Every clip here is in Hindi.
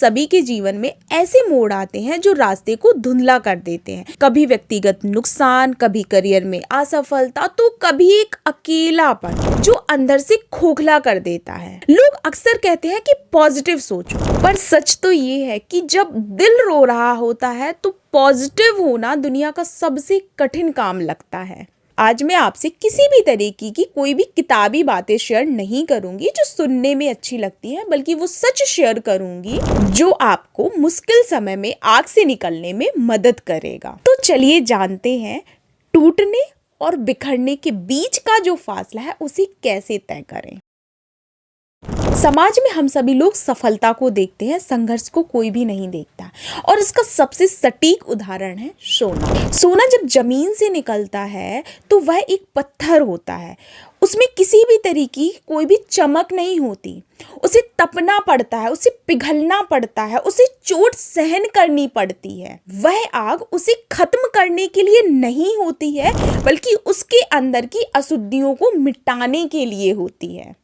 सभी के जीवन में ऐसे मोड़ आते हैं जो रास्ते को धुंधला कर देते हैं। कभी व्यक्तिगत नुकसान, कभी करियर में असफलता, तो कभी एक अकेलापन जो अंदर से खोखला कर देता है। लोग अक्सर कहते हैं कि पॉजिटिव सोचो, पर सच तो ये है कि जब दिल रो रहा होता है तो पॉजिटिव होना दुनिया का सबसे कठिन काम लगता है। आज मैं आपसे किसी भी तरीके की कोई भी किताबी बातें शेयर नहीं करूंगी जो सुनने में अच्छी लगती हैं, बल्कि वो सच शेयर करूंगी जो आपको मुश्किल समय में आग से निकलने में मदद करेगा। तो चलिए जानते हैं टूटने और बिखरने के बीच का जो फासला है उसे कैसे तय करें। समाज में हम सभी लोग सफलता को देखते हैं, संघर्ष को कोई भी नहीं देखता, और इसका सबसे सटीक उदाहरण है सोना। सोना जब जमीन से निकलता है तो वह एक पत्थर होता है, उसमें किसी भी तरीके की कोई भी चमक नहीं होती। उसे तपना पड़ता है, उसे पिघलना पड़ता है, उसे चोट सहन करनी पड़ती है। वह आग उसे खत्म करने के लिए नहीं होती है, बल्कि उसके अंदर की अशुद्धियों को मिटाने के लिए होती है।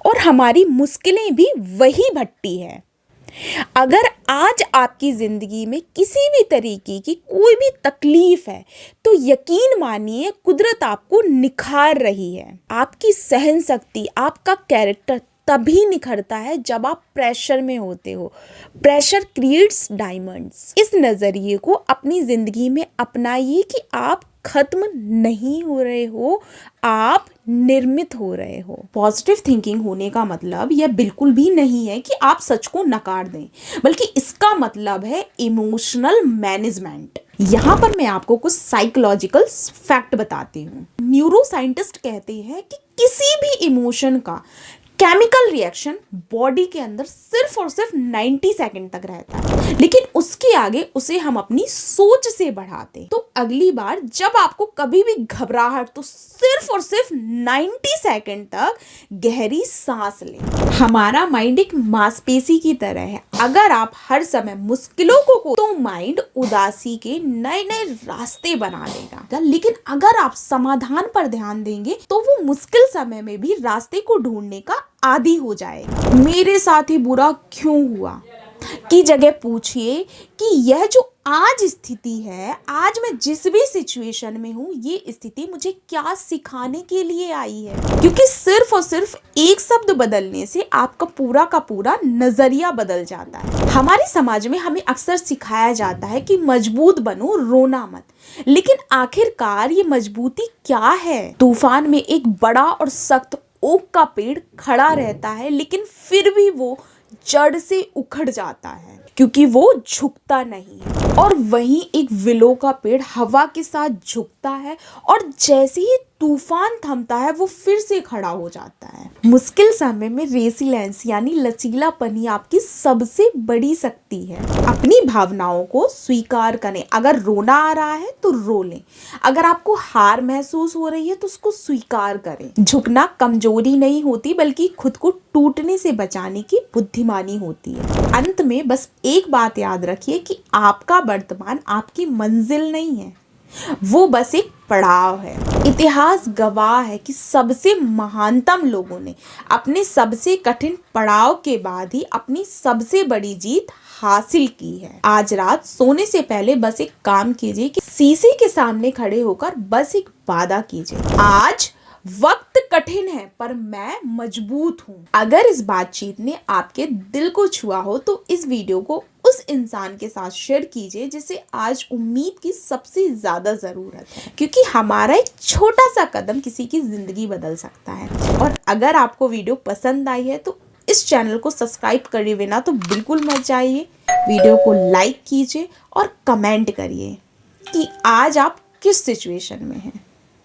और हमारी मुश्किलें भी वही भट्टी है। अगर आज आपकी जिंदगी में किसी भी तरीके की कोई भी तकलीफ है तो यकीन मानिए कुदरत आपको निखार रही है। आपकी सहन शक्ति, आपका कैरेक्टर तभी निखरता है जब आप प्रेशर में होते हो। Pressure creates diamonds. इस नजरिए को अपनी जिंदगी में अपनाइए कि आप खत्म नहीं हो रहे हो, आप निर्मित हो रहे हो। पॉजिटिव थिंकिंग होने का मतलब यह बिल्कुल भी नहीं है कि आप सच को नकार दें, बल्कि इसका मतलब है इमोशनल मैनेजमेंट। यहाँ पर मैं आपको कुछ साइकोलॉजिकल फैक्ट बताती हूँ। न्यूरो साइंटिस्ट कहते हैं कि किसी भी इमोशन का केमिकल रिएक्शन बॉडी के अंदर सिर्फ और सिर्फ 90 सेकंड तक रहता है, लेकिन उसके आगे उसे हम अपनी सोच से बढ़ाते। तो अगली बार जब आपको कभी भी घबराहट, तो सिर्फ और सिर्फ 90 सेकंड तक गहरी सांस लें। हमारा माइंड एक मांसपेशी की तरह है। अगर आप हर समय मुश्किलों को तो माइंड उदासी के नए नए रास्ते बना लेगा, लेकिन अगर आप समाधान पर ध्यान देंगे तो वो मुश्किल समय में भी रास्ते को ढूंढने का आदी हो जाएगा। मेरे साथ ही बुरा क्यों हुआ की जगह पूछिए कि यह जो आज स्थिति है, आज मैं जिस भी सिचुएशन में हूँ, ये स्थिति मुझे क्या सिखाने के लिए आई है। क्योंकि सिर्फ और सिर्फ एक शब्द बदलने से आपका पूरा का पूरा नजरिया बदल जाता है। हमारे समाज में हमें अक्सर सिखाया जाता है कि मजबूत बनो, रोना मत, लेकिन आखिरकार ये मजबूती क्या है। तूफान में एक बड़ा और सख्त ओक का पेड़ खड़ा रहता है, लेकिन फिर भी वो जड़ से उखड़ जाता है क्योंकि वो झुकता नहीं है। और वहीं एक विलो का पेड़ हवा के साथ झुकता है, और जैसे ही तूफान थमता है वो फिर से खड़ा हो जाता है। मुश्किल समय में रेसिलेंस यानी लचीलापन ही आपकी सबसे बड़ी शक्ति है। अपनी भावनाओं को स्वीकार करें। अगर रोना आ रहा है तो रो लें, अगर आपको हार महसूस हो रही है तो उसको स्वीकार करें। झुकना कमजोरी नहीं होती, बल्कि खुद को टूटने से बचाने की बुद्धिमानी होती है। अंत में बस एक बात याद रखिए कि आपका वर्तमान आपकी मंजिल नहीं है, वो बस एक पड़ाव है। इतिहास गवाह है कि सबसे महानतम लोगों ने अपने सबसे कठिन पड़ाव के बाद ही अपनी सबसे बड़ी जीत हासिल की है। आज रात सोने से पहले बस एक काम कीजिए कि शीशे के सामने खड़े होकर बस एक वादा कीजिए, आज वक्त कठिन है पर मैं मजबूत हूँ। अगर इस बातचीत ने आपके दिल को छुआ हो तो इस वीडियो को उस इंसान के साथ शेयर कीजिए जिसे आज उम्मीद की सबसे ज्यादा जरूरत है, क्योंकि हमारा एक छोटा सा कदम किसी की जिंदगी बदल सकता है। और अगर आपको वीडियो पसंद आई है तो इस चैनल को सब्सक्राइब करे बिना तो बिल्कुल मत जाइए। वीडियो को लाइक कीजिए और कमेंट करिए कि आज आप किस सिचुएशन में हैं।